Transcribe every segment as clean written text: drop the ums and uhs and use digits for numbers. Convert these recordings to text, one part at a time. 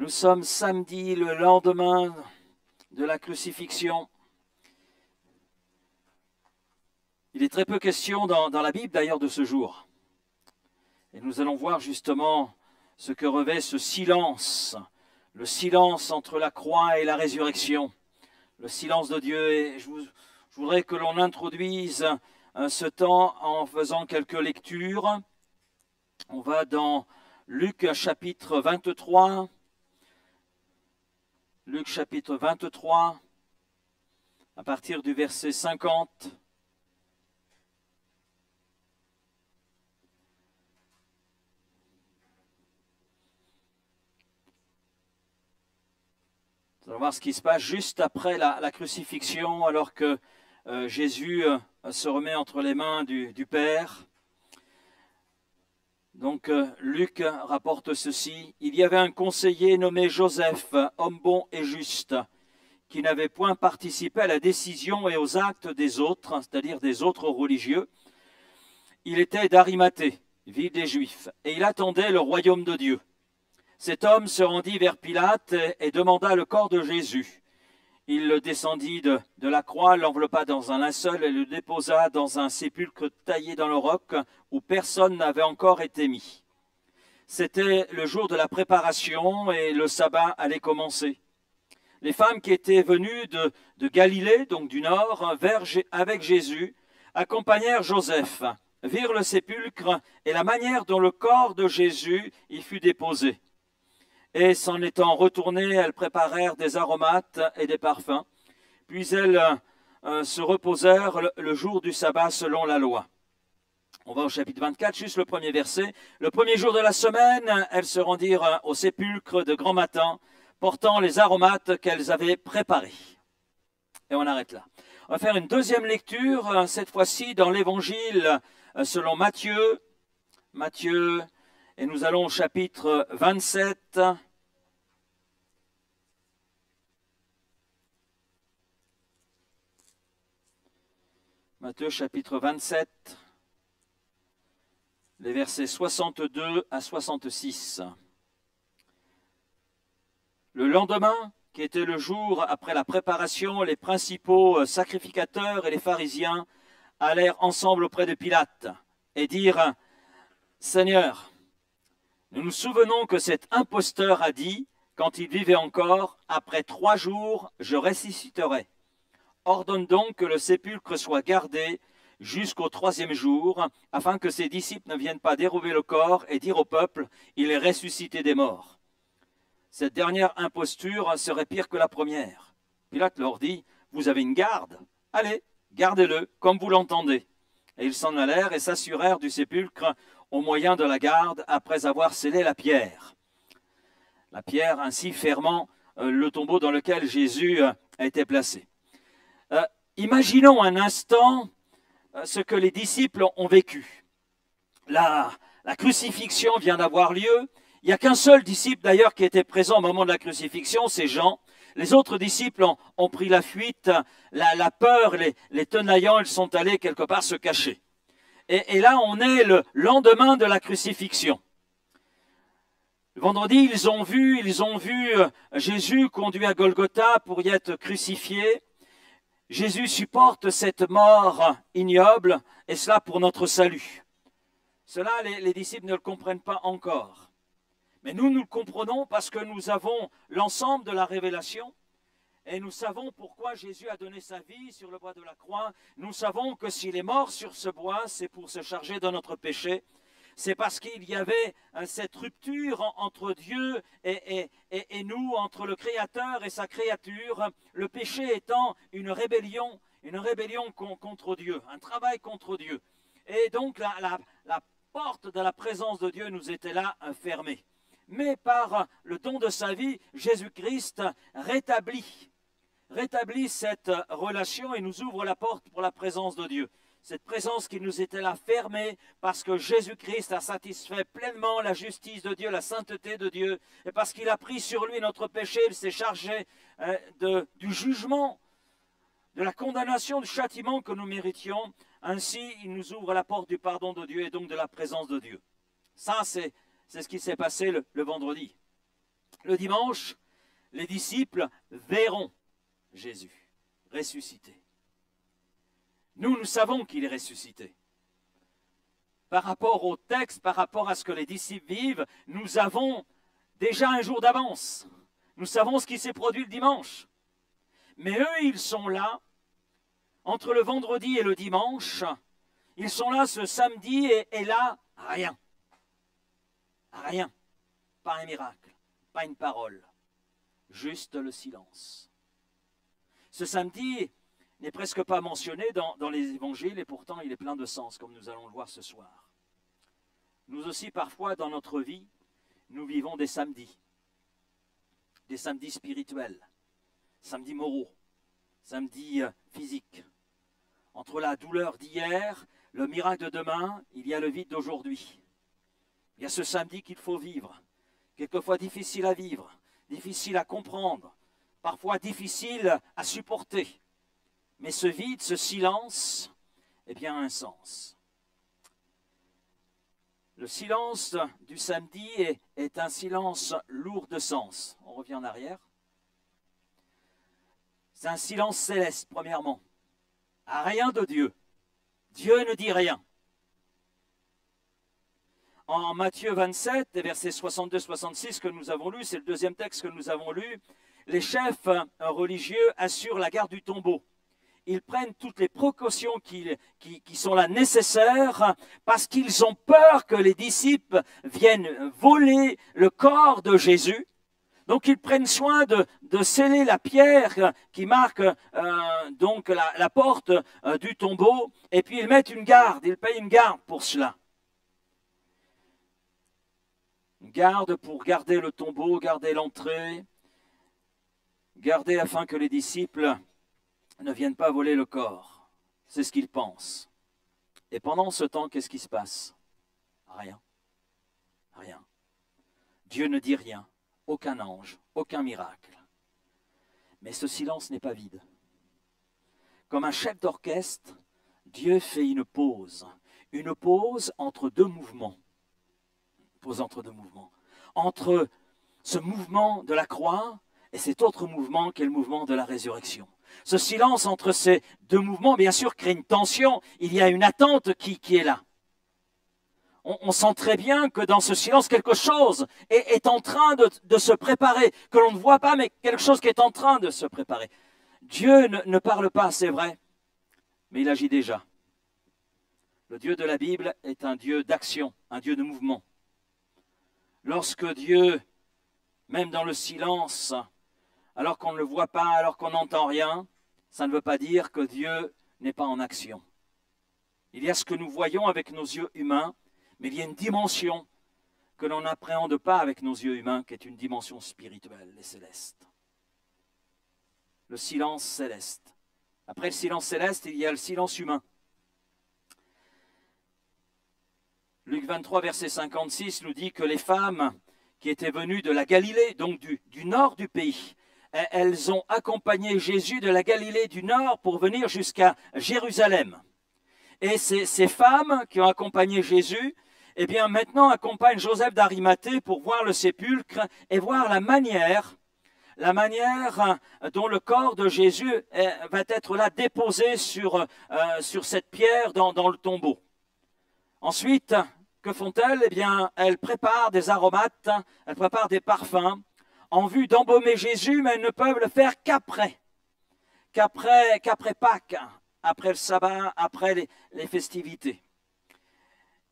Nous sommes samedi, le lendemain de la crucifixion. Il est très peu question dans la Bible d'ailleurs de ce jour. Et nous allons voir justement ce que revêt ce silence, le silence entre la croix et la résurrection, le silence de Dieu. Et je voudrais que l'on introduise ce temps en faisant quelques lectures. On va dans Luc chapitre 23. Luc chapitre 23, à partir du verset 50. Nous allons voir ce qui se passe juste après la crucifixion, alors que Jésus se remet entre les mains du Père. Donc Luc rapporte ceci. Il y avait un conseiller nommé Joseph, homme bon et juste, qui n'avait point participé à la décision et aux actes des autres, c'est-à-dire des autres religieux. Il était d'Arimathée, ville des Juifs, et il attendait le royaume de Dieu. Cet homme se rendit vers Pilate et demanda le corps de Jésus. Il le descendit de la croix, l'enveloppa dans un linceul et le déposa dans un sépulcre taillé dans le roc où personne n'avait encore été mis. C'était le jour de la préparation et le sabbat allait commencer. Les femmes qui étaient venues de Galilée, donc du nord, avec Jésus, accompagnèrent Joseph, virent le sépulcre et la manière dont le corps de Jésus y fut déposé. Et s'en étant retournées, elles préparèrent des aromates et des parfums. Puis elles se reposèrent le jour du sabbat selon la loi. On va au chapitre 24, juste le premier verset. Le premier jour de la semaine, elles se rendirent au sépulcre de grand matin, portant les aromates qu'elles avaient préparés. Et on arrête là. On va faire une deuxième lecture, cette fois-ci dans l'évangile selon Matthieu. Et nous allons au chapitre 27. Matthieu chapitre 27, les versets 62 à 66. Le lendemain, qui était le jour après la préparation, les principaux sacrificateurs et les pharisiens allèrent ensemble auprès de Pilate et dirent « Seigneur, nous nous souvenons que cet imposteur a dit, quand il vivait encore, « Après 3 jours, je ressusciterai. » Ordonne donc que le sépulcre soit gardé jusqu'au 3e jour, afin que ses disciples ne viennent pas dérober le corps et dire au peuple, « Il est ressuscité des morts. » Cette dernière imposture serait pire que la première. Pilate leur dit, « Vous avez une garde, allez, gardez-le, comme vous l'entendez. » Et ils s'en allèrent et s'assurèrent du sépulcre au moyen de la garde, après avoir scellé la pierre. La pierre ainsi fermant le tombeau dans lequel Jésus a été placé. Imaginons un instant ce que les disciples ont vécu. La crucifixion vient d'avoir lieu. Il n'y a qu'un seul disciple d'ailleurs qui était présent au moment de la crucifixion, c'est Jean. Les autres disciples ont pris la fuite, la peur, les tenaillant, ils sont allés quelque part se cacher. Et là, on est le lendemain de la crucifixion. Le vendredi, ils ont vu Jésus conduit à Golgotha pour y être crucifié. Jésus supporte cette mort ignoble, et cela pour notre salut. Cela, les disciples ne le comprennent pas encore. Mais nous le comprenons parce que nous avons l'ensemble de la révélation. Et nous savons pourquoi Jésus a donné sa vie sur le bois de la croix. Nous savons que s'il est mort sur ce bois, c'est pour se charger de notre péché. C'est parce qu'il y avait cette rupture entre Dieu et nous, entre le Créateur et sa créature, le péché étant une rébellion contre Dieu, un travail contre Dieu. Et donc la porte de la présence de Dieu nous était là fermée. Mais par le don de sa vie, Jésus-Christ rétablit cette relation et nous ouvre la porte pour la présence de Dieu. Cette présence qui nous était là fermée parce que Jésus-Christ a satisfait pleinement la justice de Dieu, la sainteté de Dieu, et parce qu'il a pris sur lui notre péché, il s'est chargé du jugement, de la condamnation, du châtiment que nous méritions. Ainsi, il nous ouvre la porte du pardon de Dieu et donc de la présence de Dieu. Ça, c'est ce qui s'est passé le vendredi. Le dimanche, les disciples verront Jésus ressuscité. Nous savons qu'il est ressuscité. Par rapport au texte, par rapport à ce que les disciples vivent, nous avons déjà un jour d'avance. Nous savons ce qui s'est produit le dimanche. Mais eux, ils sont là, entre le vendredi et le dimanche, ils sont là ce samedi et là, rien. Rien. Pas un miracle, pas une parole, juste le silence. Ce samedi n'est presque pas mentionné dans les évangiles et pourtant il est plein de sens, comme nous allons le voir ce soir. Nous aussi, parfois, dans notre vie, nous vivons des samedis spirituels, samedis moraux, samedis physiques. Entre la douleur d'hier, le miracle de demain, il y a le vide d'aujourd'hui. Il y a ce samedi qu'il faut vivre, quelquefois difficile à vivre, difficile à comprendre, parfois difficile à supporter. Mais ce vide, ce silence, eh bien, a un sens. Le silence du samedi est un silence lourd de sens. On revient en arrière. C'est un silence céleste, premièrement. Rien de Dieu. Dieu ne dit rien. En Matthieu 27, versets 62-66 que nous avons lu, c'est le deuxième texte que nous avons lu, les chefs religieux assurent la garde du tombeau. Ils prennent toutes les précautions qui sont là nécessaires parce qu'ils ont peur que les disciples viennent voler le corps de Jésus. Donc ils prennent soin de sceller la pierre qui marque donc la porte du tombeau et puis ils mettent une garde, ils payent une garde pour cela. Une garde pour garder le tombeau, garder l'entrée, garder afin que les disciples ne viennent pas voler le corps. C'est ce qu'ils pensent. Et pendant ce temps, qu'est-ce qui se passe? Rien. Rien. Dieu ne dit rien. Aucun ange, aucun miracle. Mais ce silence n'est pas vide. Comme un chef d'orchestre, Dieu fait une pause entre deux mouvements. Pause entre deux mouvements. Entre ce mouvement de la croix et cet autre mouvement qui est le mouvement de la résurrection. Ce silence entre ces deux mouvements, bien sûr, crée une tension. Il y a une attente qui est là. On sent très bien que dans ce silence, quelque chose est en train de se préparer, que l'on ne voit pas, mais quelque chose qui est en train de se préparer. Dieu ne parle pas, c'est vrai, mais il agit déjà. Le Dieu de la Bible est un Dieu d'action, un Dieu de mouvement. Lorsque Dieu, même dans le silence, alors qu'on ne le voit pas, alors qu'on n'entend rien, ça ne veut pas dire que Dieu n'est pas en action. Il y a ce que nous voyons avec nos yeux humains, mais il y a une dimension que l'on n'appréhende pas avec nos yeux humains, qui est une dimension spirituelle et céleste. Le silence céleste. Après le silence céleste, il y a le silence humain. Luc 23, verset 56, nous dit que les femmes qui étaient venues de la Galilée, donc du nord du pays, elles ont accompagné Jésus de la Galilée du nord pour venir jusqu'à Jérusalem. Et ces femmes qui ont accompagné Jésus, eh bien maintenant accompagnent Joseph d'Arimathée pour voir le sépulcre et voir la manière dont le corps de Jésus va être là déposé sur cette pierre dans le tombeau. Ensuite, que font-elles? Eh bien, elles préparent des aromates, elles préparent des parfums en vue d'embaumer Jésus, mais elles ne peuvent le faire qu'après Pâques, après le sabbat, après les festivités.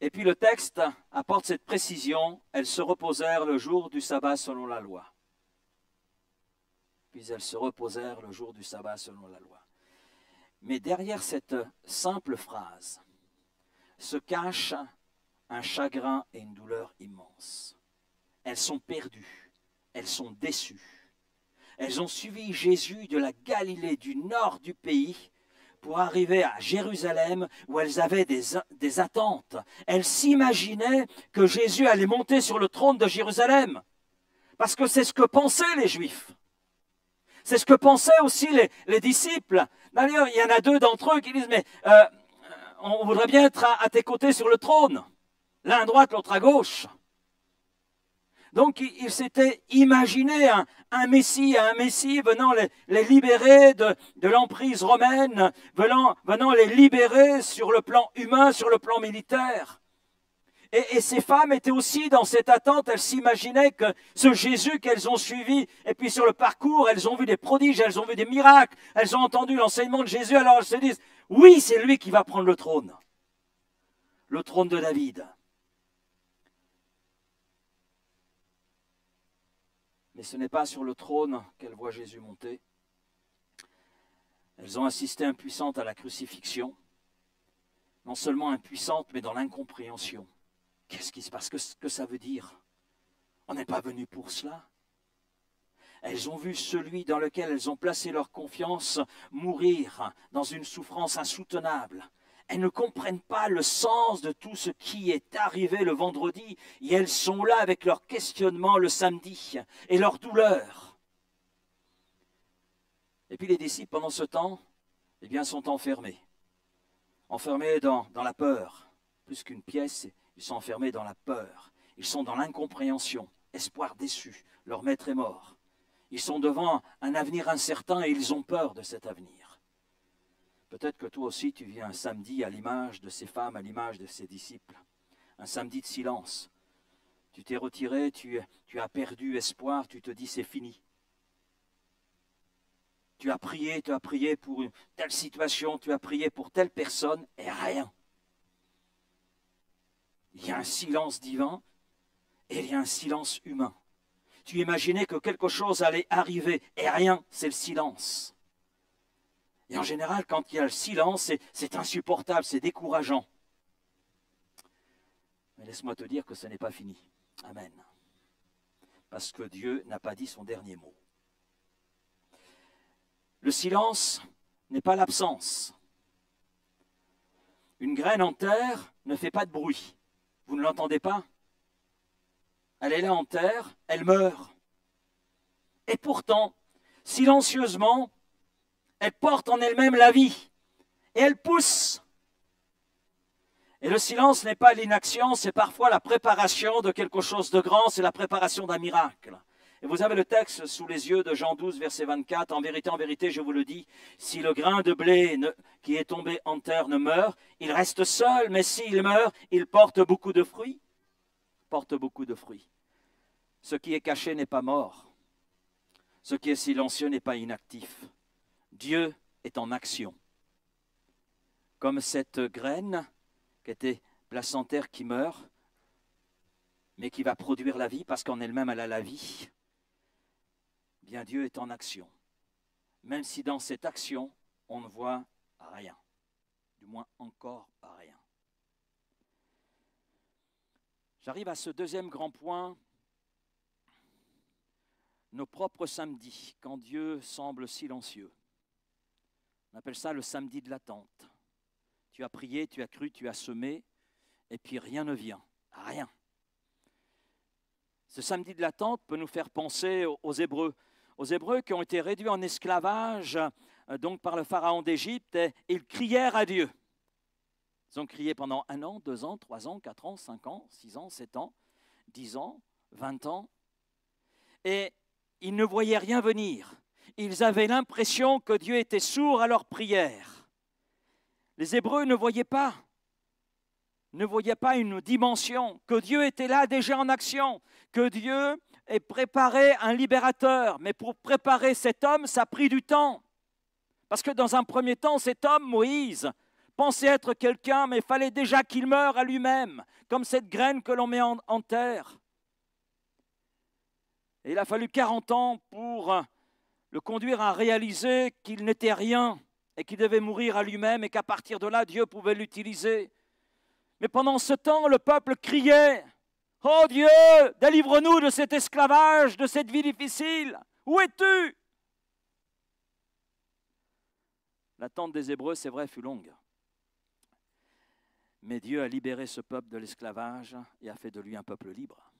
Et puis le texte apporte cette précision, elles se reposèrent le jour du sabbat selon la loi. Puis elles se reposèrent le jour du sabbat selon la loi. Mais derrière cette simple phrase se cache un chagrin et une douleur immense. Elles sont perdues, elles sont déçues. Elles ont suivi Jésus de la Galilée, du nord du pays, pour arriver à Jérusalem où elles avaient des attentes. Elles s'imaginaient que Jésus allait monter sur le trône de Jérusalem. Parce que c'est ce que pensaient les Juifs. C'est ce que pensaient aussi les disciples. D'ailleurs, il y en a deux d'entre eux qui disent, mais on voudrait bien être à tes côtés sur le trône. L'un à droite, l'autre à gauche. Donc il s'était imaginé un Messie venant les libérer de l'emprise romaine, venant les libérer sur le plan humain, sur le plan militaire. Et ces femmes étaient aussi dans cette attente, elles s'imaginaient que ce Jésus qu'elles ont suivi, et puis sur le parcours, elles ont vu des prodiges, elles ont vu des miracles, elles ont entendu l'enseignement de Jésus, alors elles se disent, oui, c'est lui qui va prendre le trône de David. Mais ce n'est pas sur le trône qu'elles voient Jésus monter. Elles ont assisté impuissantes à la crucifixion, non seulement impuissantes, mais dans l'incompréhension. Qu'est-ce qui se passe? Qu'est-ce que ça veut dire? On n'est pas venu pour cela. Elles ont vu celui dans lequel elles ont placé leur confiance mourir dans une souffrance insoutenable. Elles ne comprennent pas le sens de tout ce qui est arrivé le vendredi et elles sont là avec leur questionnement le samedi et leur douleur. Et puis les disciples, pendant ce temps, eh bien, sont enfermés dans la peur. Plus qu'une pièce, ils sont enfermés dans la peur. Ils sont dans l'incompréhension, espoir déçu. Leur maître est mort. Ils sont devant un avenir incertain et ils ont peur de cet avenir. Peut-être que toi aussi tu vis un samedi à l'image de ces femmes, à l'image de ces disciples. Un samedi de silence. Tu t'es retiré, tu as perdu espoir, tu te dis c'est fini. Tu as prié pour une telle situation, tu as prié pour telle personne et rien. Il y a un silence divin et il y a un silence humain. Tu imaginais que quelque chose allait arriver et rien, c'est le silence. Et en général, quand il y a le silence, c'est insupportable, c'est décourageant. Mais laisse-moi te dire que ce n'est pas fini. Amen. Parce que Dieu n'a pas dit son dernier mot. Le silence n'est pas l'absence. Une graine en terre ne fait pas de bruit. Vous ne l'entendez pas? Elle est là en terre, elle meurt. Et pourtant, silencieusement, elle porte en elle-même la vie. Et elle pousse. Et le silence n'est pas l'inaction, c'est parfois la préparation de quelque chose de grand, c'est la préparation d'un miracle. Et vous avez le texte sous les yeux de Jean 12, verset 24. En vérité, je vous le dis, si le grain de blé qui est tombé en terre ne meurt, il reste seul, mais s'il meurt, il porte beaucoup de fruits. Porte beaucoup de fruits. Ce qui est caché n'est pas mort. Ce qui est silencieux n'est pas inactif. Dieu est en action. Comme cette graine qui était placée en terre qui meurt, mais qui va produire la vie parce qu'en elle-même elle a la vie. Bien, Dieu est en action, même si dans cette action, on ne voit rien, du moins encore rien. J'arrive à ce deuxième grand point, nos propres samedis, quand Dieu semble silencieux. On appelle ça le samedi de l'attente. Tu as prié, tu as cru, tu as semé, et puis rien ne vient, rien. Ce samedi de l'attente peut nous faire penser aux Hébreux qui ont été réduits en esclavage donc par le pharaon d'Égypte, et ils crièrent à Dieu. Ils ont crié pendant 1 an, 2 ans, 3 ans, 4 ans, 5 ans, 6 ans, 7 ans, 10 ans, 20 ans. Et ils ne voyaient rien venir. Ils avaient l'impression que Dieu était sourd à leurs prières. Les Hébreux ne voyaient pas une dimension, que Dieu était là déjà en action, que Dieu ait préparé un libérateur. Mais pour préparer cet homme, ça a pris du temps. Parce que dans un premier temps, cet homme, Moïse, pensait être quelqu'un, mais il fallait déjà qu'il meure à lui-même, comme cette graine que l'on met en terre. Et il a fallu 40 ans pour le conduire à réaliser qu'il n'était rien et qu'il devait mourir à lui-même et qu'à partir de là, Dieu pouvait l'utiliser. Mais pendant ce temps, le peuple criait « Oh Dieu, délivre-nous de cet esclavage, de cette vie difficile. Où es-tu » L'attente des Hébreux, c'est vrai, fut longue. Mais Dieu a libéré ce peuple de l'esclavage et a fait de lui un peuple libre.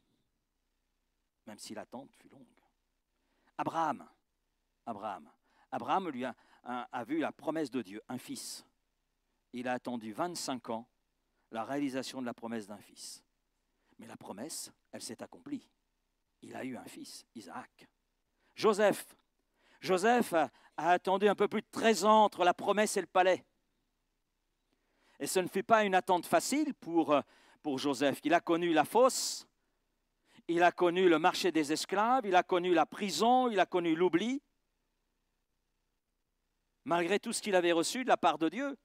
Même si l'attente fut longue. Abraham lui a vu la promesse de Dieu, un fils. Il a attendu 25 ans la réalisation de la promesse d'un fils. Mais la promesse, elle s'est accomplie. il a eu un fils, Isaac. Joseph a attendu un peu plus de 13 ans entre la promesse et le palais. Et ce ne fut pas une attente facile pour Joseph. Il a connu la fosse, il a connu le marché des esclaves, il a connu la prison, il a connu l'oubli, malgré tout ce qu'il avait reçu de la part de Dieu.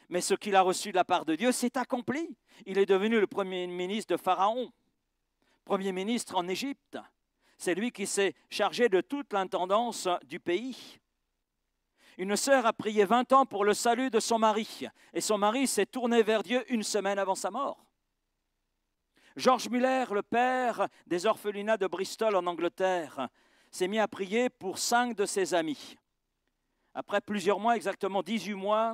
Mais ce qu'il a reçu de la part de Dieu s'est accompli. Il est devenu le premier ministre de Pharaon, premier ministre en Égypte. C'est lui qui s'est chargé de toute l'intendance du pays. Une sœur a prié 20 ans pour le salut de son mari, et son mari s'est tourné vers Dieu une semaine avant sa mort. George Muller, le père des orphelinats de Bristol en Angleterre, s'est mis à prier pour 5 de ses amis. Après plusieurs mois, exactement 18 mois,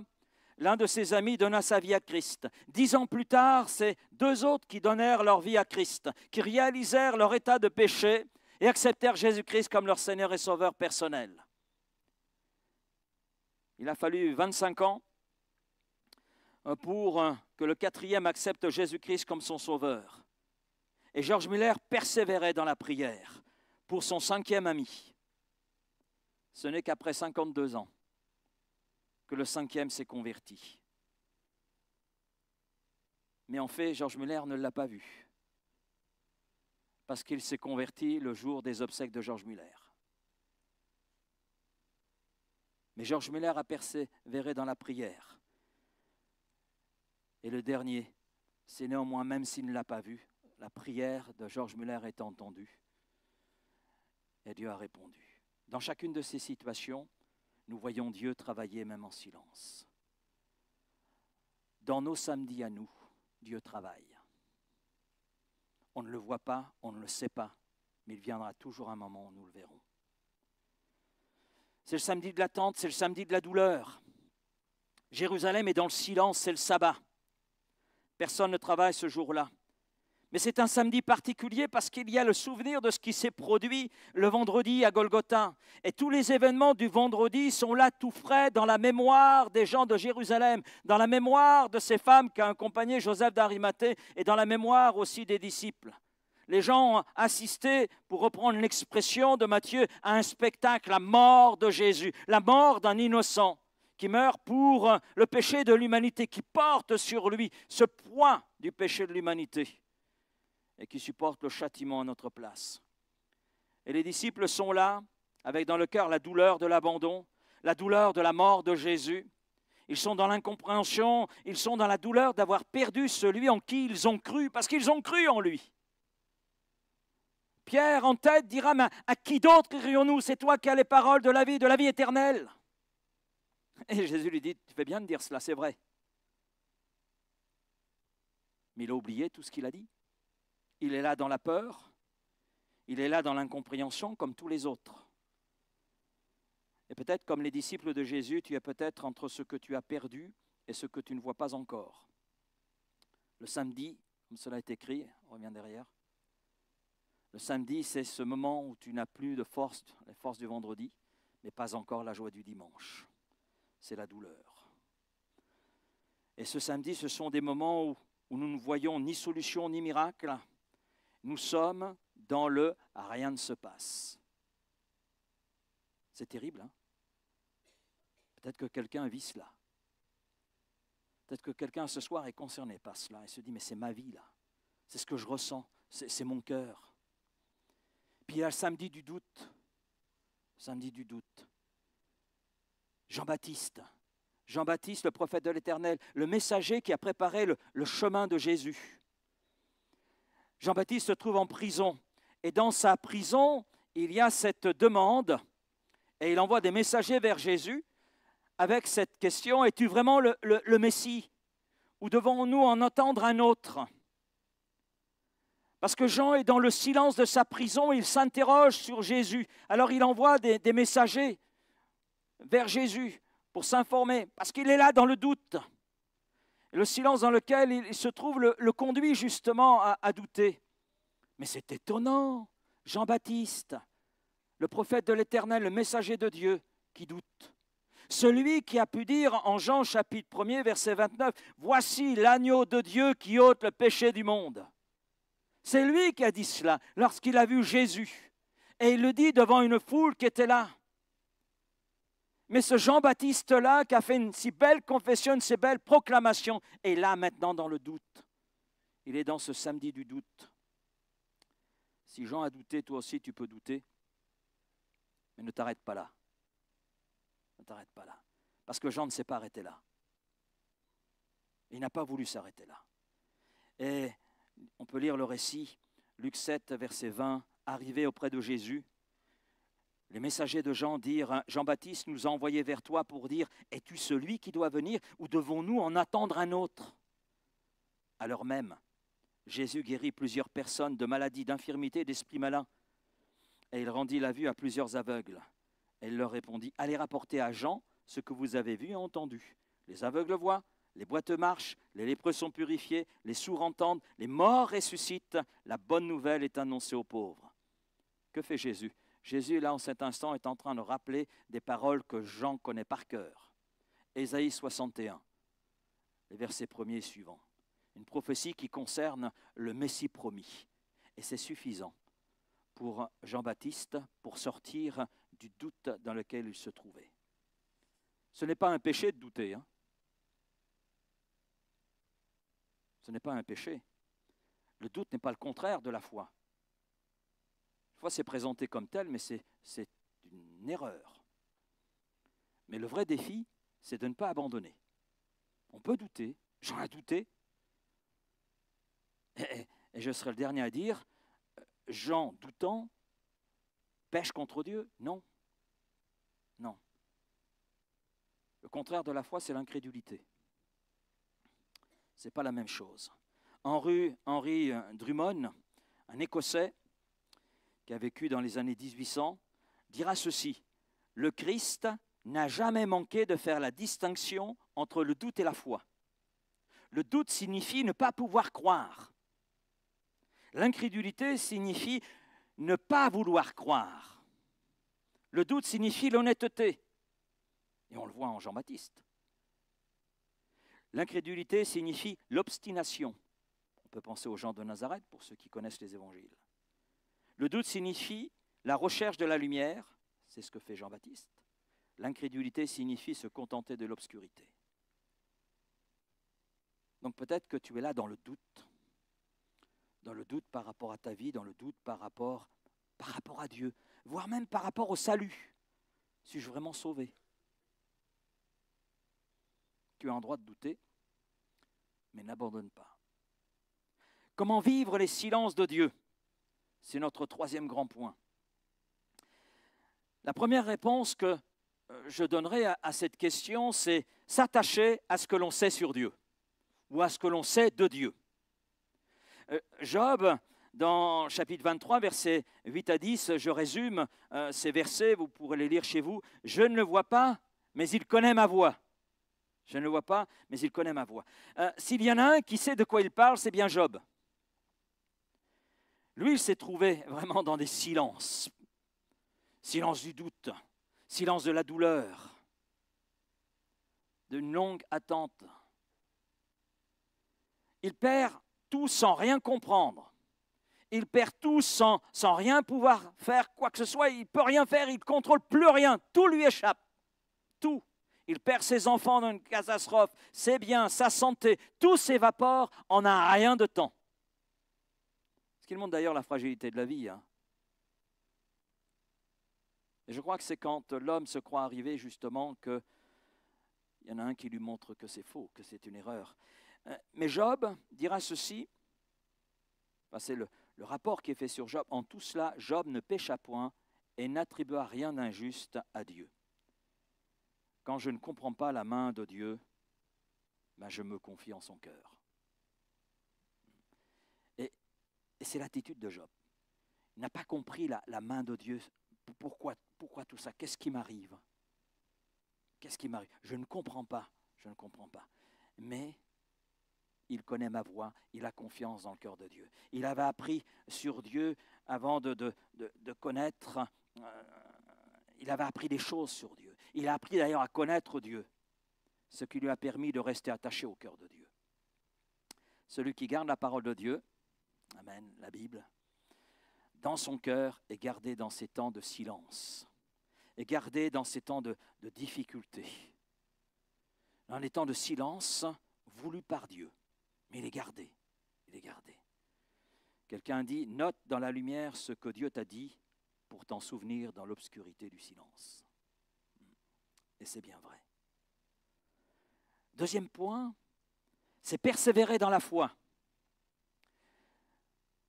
l'un de ses amis donna sa vie à Christ. 10 ans plus tard, c'est 2 autres qui donnèrent leur vie à Christ, qui réalisèrent leur état de péché et acceptèrent Jésus-Christ comme leur Seigneur et Sauveur personnel. Il a fallu 25 ans pour que le 4e accepte Jésus-Christ comme son Sauveur. Et George Muller persévérait dans la prière pour son 5e ami. Ce n'est qu'après 52 ans que le 5e s'est converti. Mais en fait, George Muller ne l'a pas vu, parce qu'il s'est converti le jour des obsèques de George Muller. Mais George Muller a persévéré dans la prière. Et le dernier, c'est néanmoins, même s'il ne l'a pas vu, la prière de George Muller est entendue. Et Dieu a répondu. Dans chacune de ces situations, nous voyons Dieu travailler même en silence. Dans nos samedis à nous, Dieu travaille. On ne le voit pas, on ne le sait pas, mais il viendra toujours un moment où nous le verrons. C'est le samedi de l'attente, c'est le samedi de la douleur. Jérusalem est dans le silence, c'est le sabbat. Personne ne travaille ce jour-là. Mais c'est un samedi particulier parce qu'il y a le souvenir de ce qui s'est produit le vendredi à Golgotha. Et tous les événements du vendredi sont là tout frais dans la mémoire des gens de Jérusalem, dans la mémoire de ces femmes qui ont accompagné Joseph d'Arimathée et dans la mémoire aussi des disciples. Les gens ont assisté, pour reprendre l'expression de Matthieu, à un spectacle, la mort de Jésus, la mort d'un innocent qui meurt pour le péché de l'humanité, qui porte sur lui ce poids du péché de l'humanité et qui supporte le châtiment à notre place. Et les disciples sont là, avec dans le cœur la douleur de l'abandon, la douleur de la mort de Jésus. Ils sont dans l'incompréhension, ils sont dans la douleur d'avoir perdu celui en qui ils ont cru, parce qu'ils ont cru en lui. Pierre, en tête, dira, mais à qui d'autre cririons-nous? C'est toi qui as les paroles de la vie éternelle. Et Jésus lui dit, tu fais bien de dire cela, c'est vrai. Mais il a oublié tout ce qu'il a dit. Il est là dans la peur, il est là dans l'incompréhension comme tous les autres. Et peut-être comme les disciples de Jésus, tu es peut-être entre ce que tu as perdu et ce que tu ne vois pas encore. Le samedi, comme cela est écrit, on revient derrière, le samedi, c'est ce moment où tu n'as plus de force, les forces du vendredi, mais pas encore la joie du dimanche. C'est la douleur. Et ce samedi, ce sont des moments où nous ne voyons ni solution ni miracle. Nous sommes dans le « rien ne se passe ». C'est terrible, hein? Peut-être que quelqu'un vit cela. Peut-être que quelqu'un ce soir est concerné par cela et se dit « mais c'est ma vie là, c'est ce que je ressens, c'est mon cœur ». Puis il y a le samedi du doute. Samedi du doute. Jean-Baptiste, le prophète de l'Éternel, le messager qui a préparé le chemin de Jésus. Jean-Baptiste se trouve en prison. Et dans sa prison, il y a cette demande. Et il envoie des messagers vers Jésus avec cette question, es-tu vraiment le Messie? Ou devons-nous en entendre un autre? Parce que Jean est dans le silence de sa prison, il s'interroge sur Jésus. Alors il envoie des messagers vers Jésus pour s'informer, parce qu'il est là dans le doute. Le silence dans lequel il se trouve le conduit justement à douter. Mais c'est étonnant, Jean-Baptiste, le prophète de l'Éternel, le messager de Dieu, qui doute. Celui qui a pu dire en Jean chapitre 1er, verset 29, « Voici l'agneau de Dieu qui ôte le péché du monde ». C'est lui qui a dit cela lorsqu'il a vu Jésus. Et il le dit devant une foule qui était là. Mais ce Jean-Baptiste-là, qui a fait une si belle confession, une si belle proclamation, est là maintenant dans le doute. Il est dans ce samedi du doute. Si Jean a douté, toi aussi tu peux douter. Mais ne t'arrête pas là. Ne t'arrête pas là. Parce que Jean ne s'est pas arrêté là. Il n'a pas voulu s'arrêter là. Et on peut lire le récit, Luc 7, verset 20, arrivé auprès de Jésus. Les messagers de Jean dirent, Jean-Baptiste nous a envoyés vers toi pour dire, es-tu celui qui doit venir ou devons-nous en attendre un autre? À l'heure même, Jésus guérit plusieurs personnes de maladies, d'infirmités, d'esprits malins. Et il rendit la vue à plusieurs aveugles. Et il leur répondit, allez rapporter à Jean ce que vous avez vu et entendu. Les aveugles voient, les boiteux marchent, les lépreux sont purifiés, les sourds entendent, les morts ressuscitent. La bonne nouvelle est annoncée aux pauvres. Que fait Jésus? Jésus, là, en cet instant, est en train de rappeler des paroles que Jean connaît par cœur. Ésaïe 61, les versets 1er et suivants. Une prophétie qui concerne le Messie promis. Et c'est suffisant pour Jean-Baptiste pour sortir du doute dans lequel il se trouvait. Ce n'est pas un péché de douter. Ce n'est pas un péché. Le doute n'est pas le contraire de la foi. La foi, c'est présenté comme tel, mais c'est une erreur. Mais le vrai défi, c'est de ne pas abandonner. On peut douter, j'en ai douté. Et je serai le dernier à dire, Jean, doutant, pêche contre Dieu? Non. Non. Le contraire de la foi, c'est l'incrédulité. Ce n'est pas la même chose. Henry Drummond, un Écossais qui a vécu dans les années 1800, dira ceci, « Le Christ n'a jamais manqué de faire la distinction entre le doute et la foi. Le doute signifie ne pas pouvoir croire. L'incrédulité signifie ne pas vouloir croire. Le doute signifie l'honnêteté. Et on le voit en Jean-Baptiste. L'incrédulité signifie l'obstination. On peut penser aux gens de Nazareth pour ceux qui connaissent les évangiles. Le doute signifie la recherche de la lumière, c'est ce que fait Jean-Baptiste. L'incrédulité signifie se contenter de l'obscurité. Donc peut-être que tu es là dans le doute par rapport à ta vie, dans le doute par rapport à Dieu, voire même par rapport au salut. Suis-je vraiment sauvé? Tu as un droit de douter, mais n'abandonne pas. Comment vivre les silences de Dieu? C'est notre troisième grand point. La première réponse que je donnerai à cette question, c'est s'attacher à ce que l'on sait sur Dieu ou à ce que l'on sait de Dieu. Job, dans chapitre 23, versets 8 à 10, je résume ces versets, vous pourrez les lire chez vous. « Je ne le vois pas, mais il connaît ma voix. » Je ne le vois pas, mais il connaît ma voix. S'il y en a un qui sait de quoi il parle, c'est bien Job. Lui, il s'est trouvé vraiment dans des silences. Silence du doute, silence de la douleur, d'une longue attente. Il perd tout sans rien comprendre. Il perd tout sans rien pouvoir faire quoi que ce soit. Il ne peut rien faire, il ne contrôle plus rien. Tout lui échappe. Tout. Il perd ses enfants dans une catastrophe, ses biens, sa santé. Tout s'évapore en un rien de temps. Ce qui montre d'ailleurs la fragilité de la vie. Et je crois que c'est quand l'homme se croit arrivé justement qu'il y en a un qui lui montre que c'est faux, que c'est une erreur. Mais Job dira ceci, c'est le rapport qui est fait sur Job. En tout cela, Job ne pécha point et n'attribua rien d'injuste à Dieu. Quand je ne comprends pas la main de Dieu, je me confie en son cœur. Et c'est l'attitude de Job. Il n'a pas compris la main de Dieu. Pourquoi tout ça? Qu'est-ce qui m'arrive? Qu'est-ce qui m'arrive? Je ne comprends pas. Mais il connaît ma voix, il a confiance dans le cœur de Dieu. Il avait appris sur Dieu avant de connaître, il avait appris des choses sur Dieu. Il a appris d'ailleurs à connaître Dieu, ce qui lui a permis de rester attaché au cœur de Dieu. Celui qui garde la parole de Dieu Amen, la Bible, dans son cœur et gardé dans ces temps de silence, et gardé dans ces temps de difficulté. Dans les temps de silence voulus par Dieu, mais il est gardé, il est gardé. Quelqu'un dit, note dans la lumière ce que Dieu t'a dit pour t'en souvenir dans l'obscurité du silence. Et c'est bien vrai. Deuxième point, c'est persévérer dans la foi.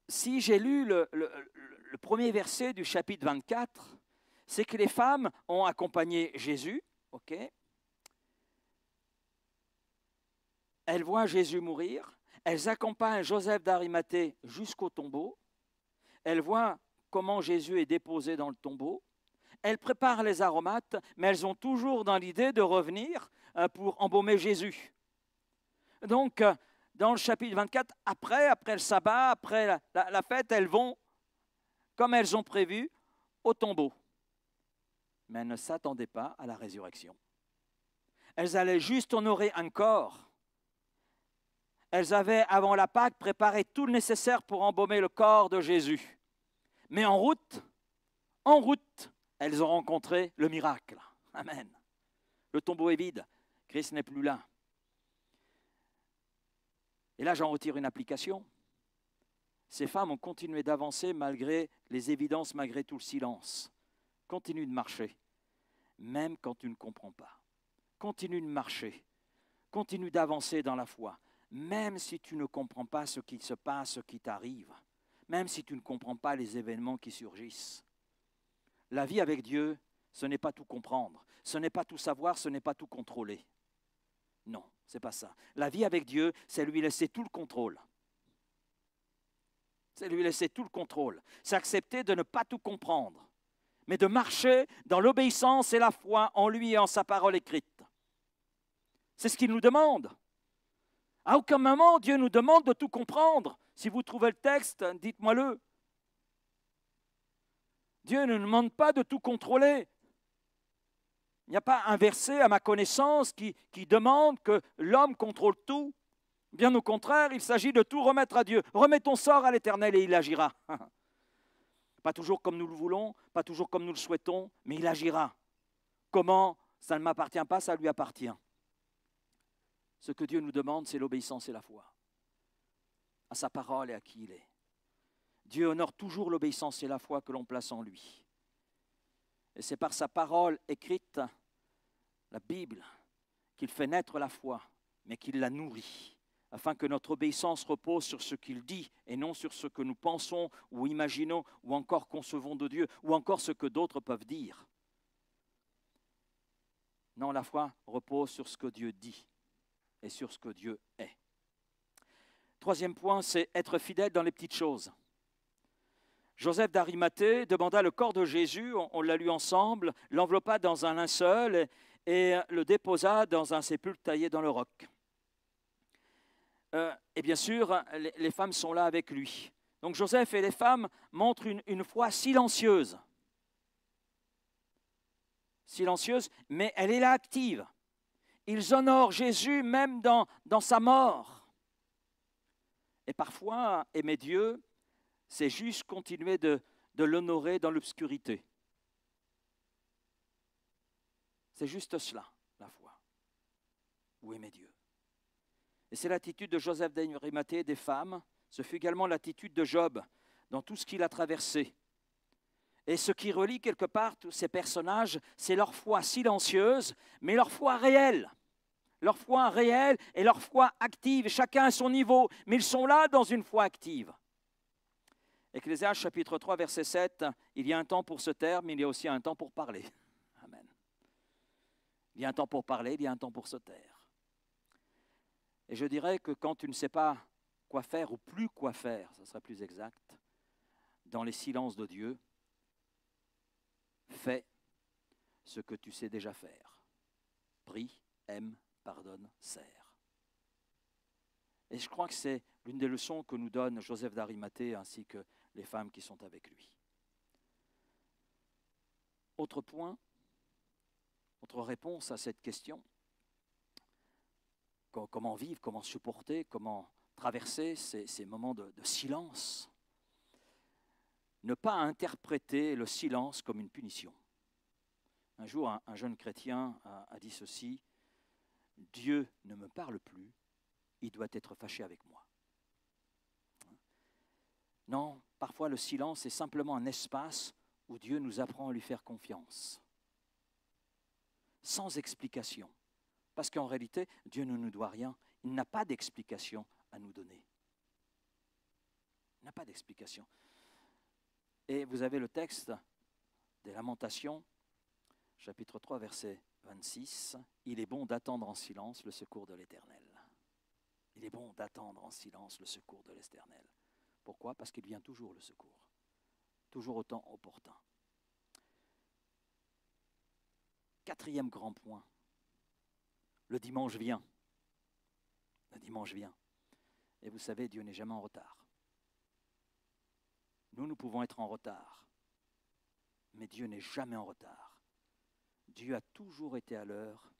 Si j'ai lu le premier verset du chapitre 24, c'est que les femmes ont accompagné Jésus, ok. Elles voient Jésus mourir, elles accompagnent Joseph d'Arimathée jusqu'au tombeau, elles voient comment Jésus est déposé dans le tombeau, elles préparent les aromates, mais elles ont toujours dans l'idée de revenir pour embaumer Jésus. Donc, dans le chapitre 24, après le sabbat, après la fête, elles vont, comme elles ont prévu, au tombeau. Mais elles ne s'attendaient pas à la résurrection. Elles allaient juste honorer un corps. Elles avaient, avant la Pâque, préparé tout le nécessaire pour embaumer le corps de Jésus. Mais en route, elles ont rencontré le miracle. Amen. Le tombeau est vide. Christ n'est plus là. Et là, j'en retire une application. Ces femmes ont continué d'avancer malgré les évidences, malgré tout le silence. Continue de marcher, même quand tu ne comprends pas. Continue de marcher. Continue d'avancer dans la foi, même si tu ne comprends pas ce qui se passe, ce qui t'arrive. Même si tu ne comprends pas les événements qui surgissent. La vie avec Dieu, ce n'est pas tout comprendre, ce n'est pas tout savoir, ce n'est pas tout contrôler. Non, ce n'est pas ça. La vie avec Dieu, c'est lui laisser tout le contrôle. C'est lui laisser tout le contrôle. C'est accepter de ne pas tout comprendre, mais de marcher dans l'obéissance et la foi en lui et en sa parole écrite. C'est ce qu'il nous demande. À aucun moment, Dieu nous demande de tout comprendre. Si vous trouvez le texte, dites-moi-le. Dieu ne nous demande pas de tout contrôler. Il n'y a pas un verset, à ma connaissance, qui demande que l'homme contrôle tout. Bien au contraire, il s'agit de tout remettre à Dieu. Remets ton sort à l'Éternel et il agira. Pas toujours comme nous le voulons, pas toujours comme nous le souhaitons, mais il agira. Comment? Ça ne m'appartient pas, ça lui appartient. Ce que Dieu nous demande, c'est l'obéissance et la foi. À sa parole et à qui il est. Dieu honore toujours l'obéissance et la foi que l'on place en lui. Et c'est par sa parole écrite, la Bible, qu'il fait naître la foi, mais qu'il la nourrit, afin que notre obéissance repose sur ce qu'il dit et non sur ce que nous pensons ou imaginons ou encore concevons de Dieu ou encore ce que d'autres peuvent dire. Non, la foi repose sur ce que Dieu dit et sur ce que Dieu est. Troisième point, c'est être fidèle dans les petites choses. Joseph d'Arimathée demanda le corps de Jésus, on l'a lu ensemble, l'enveloppa dans un linceul et le déposa dans un sépulcre taillé dans le roc. Et bien sûr, les femmes sont là avec lui. Donc Joseph et les femmes montrent une foi silencieuse. Silencieuse, mais elle est là active. Ils honorent Jésus même dans sa mort. Et parfois, aimer Dieu, c'est juste continuer de l'honorer dans l'obscurité. C'est juste cela, la foi. Ou aimer Dieu. Et c'est l'attitude de Joseph d'Arimathée et des femmes. Ce fut également l'attitude de Job dans tout ce qu'il a traversé. Et ce qui relie quelque part tous ces personnages, c'est leur foi silencieuse, mais leur foi réelle. Leur foi réelle et leur foi active. Chacun à son niveau, mais ils sont là dans une foi active. Ecclésiaste chapitre 3, verset 7, il y a un temps pour se taire, mais il y a aussi un temps pour parler. Amen. Il y a un temps pour parler, il y a un temps pour se taire. Et je dirais que quand tu ne sais pas quoi faire, ou plus quoi faire, ça serait plus exact, dans les silences de Dieu, fais ce que tu sais déjà faire. Prie, aime, pardonne, sers. Et je crois que c'est l'une des leçons que nous donne Joseph d'Arimathée ainsi que les femmes qui sont avec lui. Autre point, autre réponse à cette question. Comment vivre, comment supporter, comment traverser ces moments de silence. Ne pas interpréter le silence comme une punition. Un jour, un jeune chrétien a dit ceci, « Dieu ne me parle plus, il doit être fâché avec moi. » Non, parfois le silence est simplement un espace où Dieu nous apprend à lui faire confiance. Sans explication. Parce qu'en réalité, Dieu ne nous doit rien. Il n'a pas d'explication à nous donner. Il n'a pas d'explication. Et vous avez le texte des Lamentations, chapitre 3, verset 26. « Il est bon d'attendre en silence le secours de l'Éternel. » Il est bon d'attendre en silence le secours de l'Éternel. Pourquoi? Parce qu'il vient toujours le secours. Toujours au temps opportun. Quatrième grand point. Le dimanche vient. Le dimanche vient. Et vous savez, Dieu n'est jamais en retard. Nous pouvons être en retard. Mais Dieu n'est jamais en retard. Dieu a toujours été à l'heure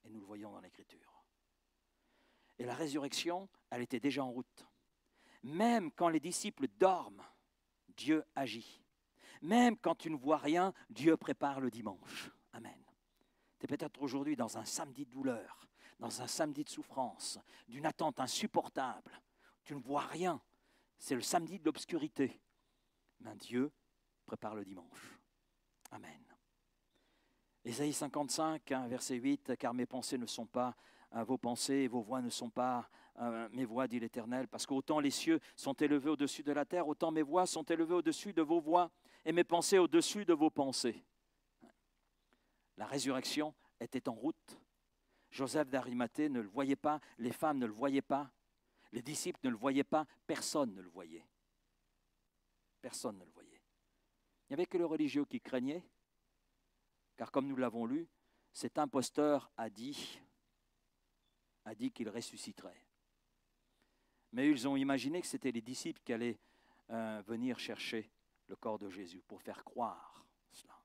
et nous le voyons dans l'Écriture. Et la résurrection, elle était déjà en route. Même quand les disciples dorment, Dieu agit. Même quand tu ne vois rien, Dieu prépare le dimanche. Amen. Tu es peut-être aujourd'hui dans un samedi de douleur, dans un samedi de souffrance, d'une attente insupportable. Tu ne vois rien. C'est le samedi de l'obscurité. Mais Dieu prépare le dimanche. Amen. Ésaïe 55, verset 8, « Car mes pensées ne sont pas vos pensées, et vos voix ne sont pas mes voix, dit l'Éternel. Parce qu'autant les cieux sont élevés au-dessus de la terre, autant mes voix sont élevées au-dessus de vos voix, et mes pensées au-dessus de vos pensées. » La résurrection était en route. Joseph d'Arimathée ne le voyait pas, les femmes ne le voyaient pas, les disciples ne le voyaient pas, personne ne le voyait. Personne ne le voyait. Il n'y avait que le religieux qui craignait, car comme nous l'avons lu, cet imposteur a dit qu'il ressusciterait. Mais ils ont imaginé que c'était les disciples qui allaient venir chercher le corps de Jésus pour faire croire cela.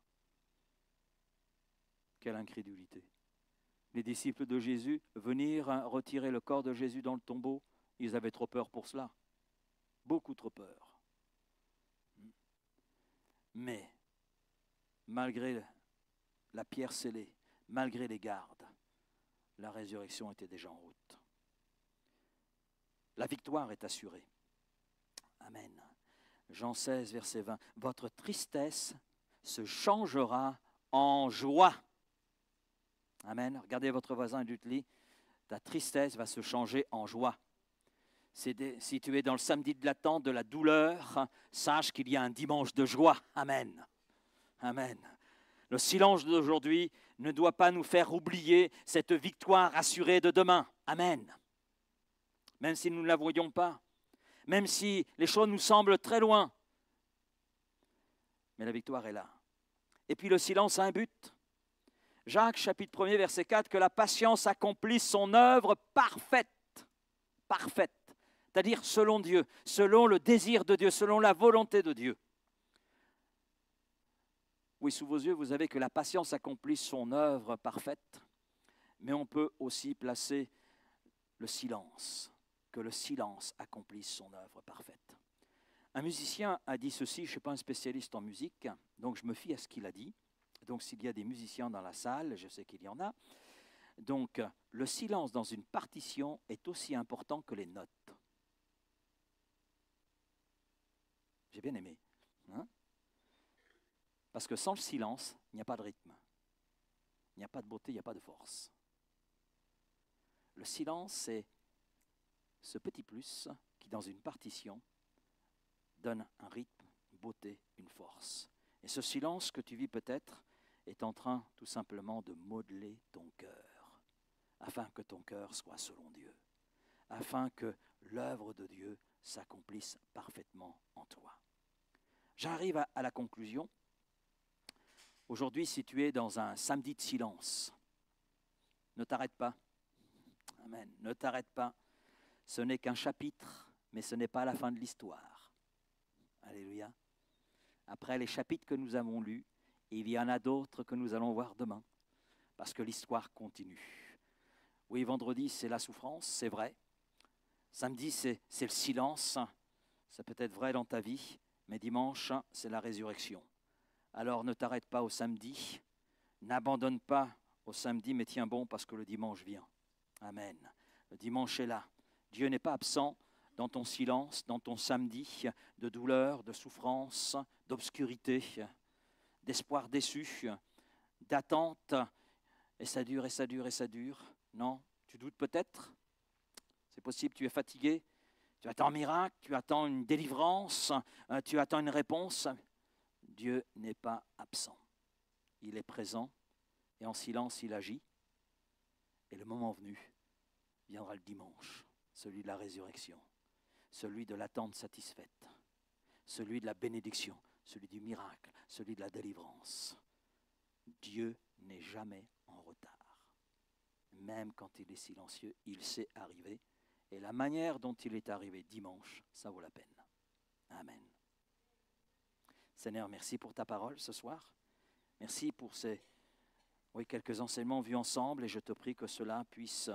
Quelle incrédulité. Les disciples de Jésus, venir retirer le corps de Jésus dans le tombeau, ils avaient trop peur pour cela. Beaucoup trop peur. Mais, malgré la pierre scellée, malgré les gardes, la résurrection était déjà en route. La victoire est assurée. Amen. Jean 16, verset 20. « Votre tristesse se changera en joie. » Amen. Regardez votre voisin et dites-lui, ta tristesse va se changer en joie. Si tu es dans le samedi de l'attente, de la douleur, sache qu'il y a un dimanche de joie. Amen. Amen. Le silence d'aujourd'hui ne doit pas nous faire oublier cette victoire assurée de demain. Amen. Même si nous ne la voyons pas, même si les choses nous semblent très loin, mais la victoire est là. Et puis le silence a un but. Jacques, chapitre 1er, verset 4, « Que la patience accomplisse son œuvre parfaite. » Parfaite. C'est-à-dire selon Dieu, selon le désir de Dieu, selon la volonté de Dieu. Oui, sous vos yeux, vous avez que la patience accomplisse son œuvre parfaite, mais on peut aussi placer le silence, que le silence accomplisse son œuvre parfaite. Un musicien a dit ceci, je ne suis pas un spécialiste en musique, donc je me fie à ce qu'il a dit. Donc s'il y a des musiciens dans la salle, je sais qu'il y en a, donc le silence dans une partition est aussi important que les notes. J'ai bien aimé. Hein? Parce que sans le silence, il n'y a pas de rythme. Il n'y a pas de beauté, il n'y a pas de force. Le silence, c'est ce petit plus qui, dans une partition, donne un rythme, une beauté, une force. Et ce silence que tu vis peut-être est en train tout simplement de modeler ton cœur, afin que ton cœur soit selon Dieu, afin que l'œuvre de Dieu s'accomplisse parfaitement en toi. J'arrive à la conclusion. Aujourd'hui, si tu es dans un samedi de silence, ne t'arrête pas. Amen. Ne t'arrête pas. Ce n'est qu'un chapitre, mais ce n'est pas la fin de l'histoire. Alléluia. Après les chapitres que nous avons lus, il y en a d'autres que nous allons voir demain, parce que l'histoire continue. Oui, vendredi, c'est la souffrance, c'est vrai, Samedi, c'est le silence. C'est peut-être vrai dans ta vie, mais dimanche, c'est la résurrection. Alors ne t'arrête pas au samedi, n'abandonne pas au samedi, mais tiens bon parce que le dimanche vient. Amen. Le dimanche est là. Dieu n'est pas absent dans ton silence, dans ton samedi de douleur, de souffrance, d'obscurité, d'espoir déçu, d'attente. Et ça dure, et ça dure, et ça dure. Non, tu doutes peut-être. C'est possible, tu es fatigué. Tu attends un miracle, tu attends une délivrance, tu attends une réponse. Dieu n'est pas absent. Il est présent et en silence, il agit. Et le moment venu, viendra le dimanche, celui de la résurrection, celui de l'attente satisfaite, celui de la bénédiction, celui du miracle, celui de la délivrance. Dieu n'est jamais en retard. Même quand il est silencieux, il sait arriver. Et la manière dont il est arrivé dimanche, ça vaut la peine. Amen. Seigneur, merci pour ta parole ce soir. Merci pour ces quelques enseignements vus ensemble et je te prie que cela puisse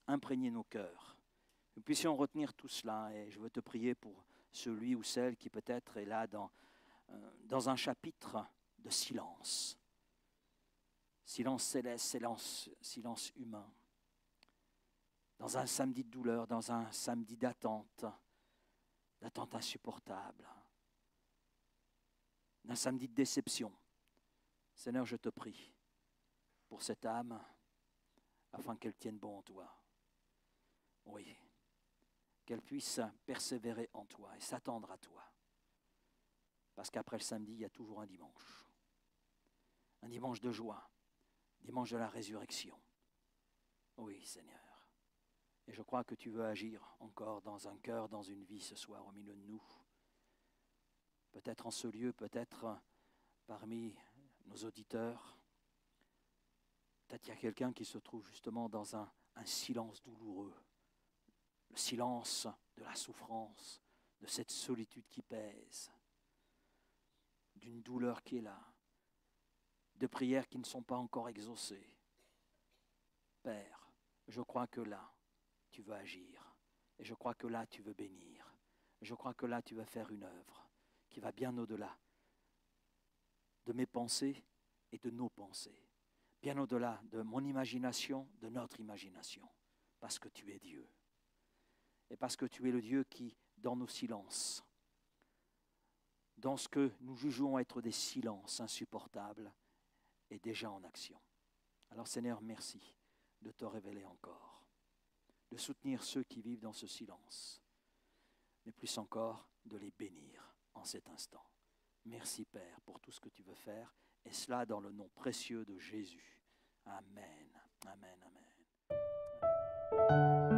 imprégner nos cœurs. Nous puissions retenir tout cela et je veux te prier pour celui ou celle qui peut-être est là dans un chapitre de silence. Silence céleste, silence humain. Dans un samedi de douleur, dans un samedi d'attente insupportable. Un samedi de déception. Seigneur, je te prie pour cette âme, afin qu'elle tienne bon en toi. Oui, qu'elle puisse persévérer en toi et s'attendre à toi. Parce qu'après le samedi, il y a toujours un dimanche. Un dimanche de joie, dimanche de la résurrection. Oui, Seigneur. Et je crois que tu veux agir encore dans un cœur, dans une vie ce soir au milieu de nous. Peut-être en ce lieu, peut-être parmi nos auditeurs. Peut-être qu'il y a quelqu'un qui se trouve justement dans un silence douloureux. Le silence de la souffrance, de cette solitude qui pèse, d'une douleur qui est là, de prières qui ne sont pas encore exaucées. Père, je crois que là, tu veux agir. Et je crois que là, tu veux bénir. Je crois que là, tu vas faire une œuvre qui va bien au-delà de mes pensées et de nos pensées. Bien au-delà de mon imagination, de notre imagination. Parce que tu es Dieu. Et parce que tu es le Dieu qui, dans nos silences, dans ce que nous jugeons être des silences insupportables, est déjà en action. Alors Seigneur, merci de te révéler encore, de soutenir ceux qui vivent dans ce silence, mais plus encore de les bénir en cet instant. Merci Père pour tout ce que tu veux faire, et cela dans le nom précieux de Jésus. Amen, amen, amen. Amen.